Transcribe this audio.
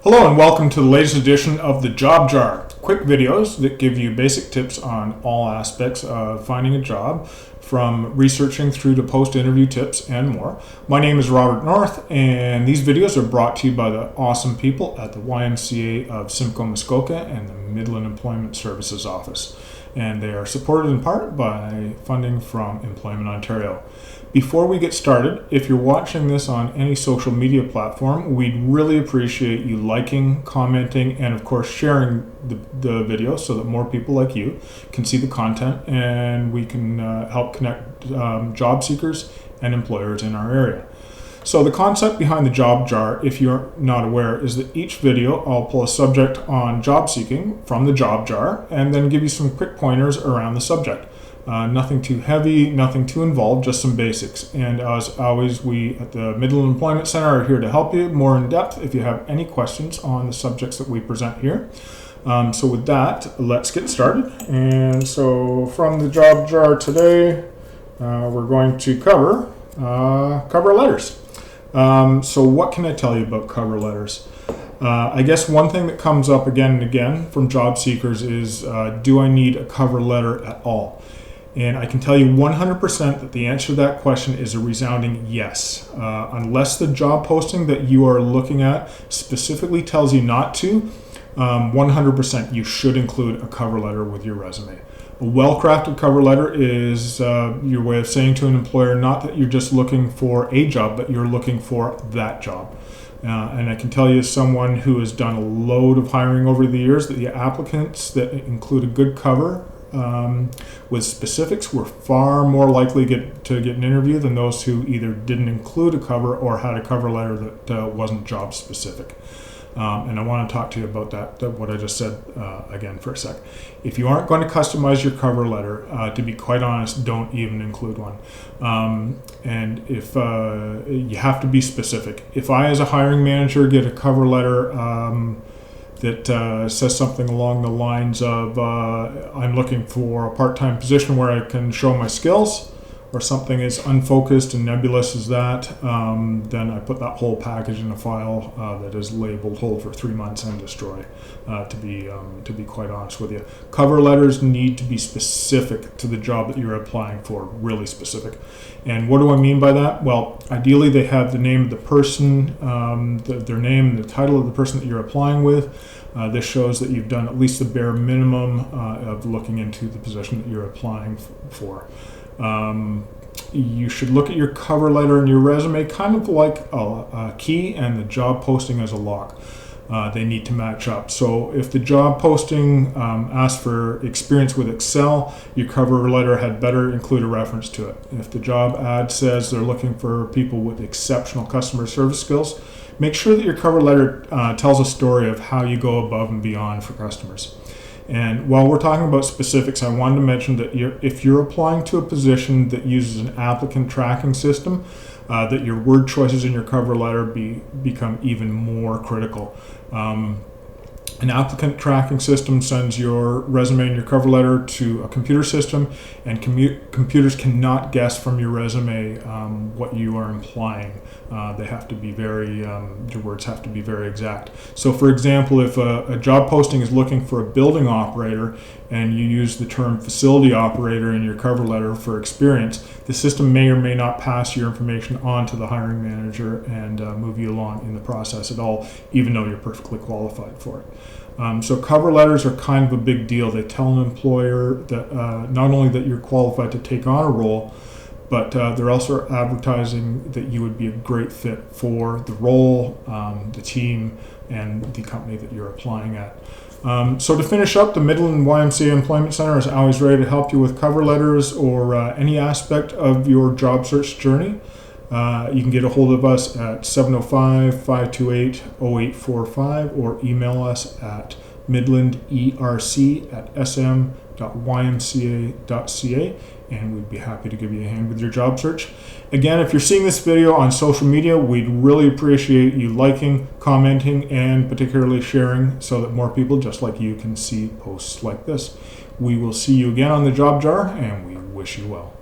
Hello and welcome to the latest edition of the JobJar, quick videos that give you basic tips on all aspects of finding a job, from researching through to post-interview tips and more. My name is Robert North, and these videos are brought to you by the awesome people at the YMCA of Simcoe Muskoka and the Midland Employment Services Office. And they are supported in part by funding from Employment Ontario. Before we get started, if you're watching this on any social media platform, we'd really appreciate you liking, commenting, and of course sharing the video so that more people like you can see the content and we can help connect job seekers and employers in our area. So the concept behind the Job Jar, if you're not aware, is that each video I'll pull a subject on job seeking from the Job Jar and then give you some quick pointers around the subject. Nothing too heavy, nothing too involved, just some basics. And as always, we at the Midland Employment Center are here to help you more in depth if you have any questions on the subjects that we present here. So with that, let's get started. And so from the Job Jar today, we're going to cover cover letters. So what can I tell you about cover letters? I guess one thing that comes up again and again from job seekers is, do I need a cover letter at all? And I can tell you 100% that the answer to that question is a resounding yes. Unless the job posting that you are looking at specifically tells you not to, 100% you should include a cover letter with your resume. A well-crafted cover letter is your way of saying to an employer not that you're just looking for a job, but you're looking for that job. And I can tell you as someone who has done a load of hiring over the years that the applicants that include a good cover with specifics were far more likely to get an interview than those who either didn't include a cover or had a cover letter that wasn't job specific. And I want to talk to you about that what I just said again for a sec. If you aren't going to customize your cover letter, to be quite honest, don't even include one. And if you have to be specific. If I, as a hiring manager, get a cover letter that says something along the lines of I'm looking for a part-time position where I can show my skills, or something as unfocused and nebulous as that, then I put that whole package in a file that is labeled hold for 3 months and destroy, to be quite honest with you. Cover letters need to be specific to the job that you're applying for, really specific. And what do I mean by that? Well, ideally they have the name of the person, their name and the title of the person that you're applying with. This shows that you've done at least the bare minimum of looking into the position that you're applying for. You should look at your cover letter and your resume kind of like a key and the job posting as a lock. They need to match up. So if the job posting asks for experience with Excel, your cover letter had better include a reference to it. If the job ad says they're looking for people with exceptional customer service skills, make sure that your cover letter tells a story of how you go above and beyond for customers. And while we're talking about specifics, I wanted to mention that if you're applying to a position that uses an applicant tracking system, that your word choices in your cover letter become even more critical. An applicant tracking system sends your resume and your cover letter to a computer system, and computers cannot guess from your resume what you are implying. They have to be your words have to be very exact. So for example, if a job posting is looking for a building operator and you use the term facility operator in your cover letter for experience, the system may or may not pass your information on to the hiring manager and move you along in the process at all, even though you're perfectly qualified for it. So cover letters are kind of a big deal. They tell an employer that not only that you're qualified to take on a role, but they're also advertising that you would be a great fit for the role, the team, and the company that you're applying at. So to finish up, the Midland YMCA Employment Center is always ready to help you with cover letters or any aspect of your job search journey. You can get a hold of us at 705-528-0845 or email us at midlanderc@sm.ymca.ca, and we'd be happy to give you a hand with your job search. Again, if you're seeing this video on social media, we'd really appreciate you liking, commenting, and particularly sharing so that more people just like you can see posts like this. We will see you again on the Job Jar, and we wish you well.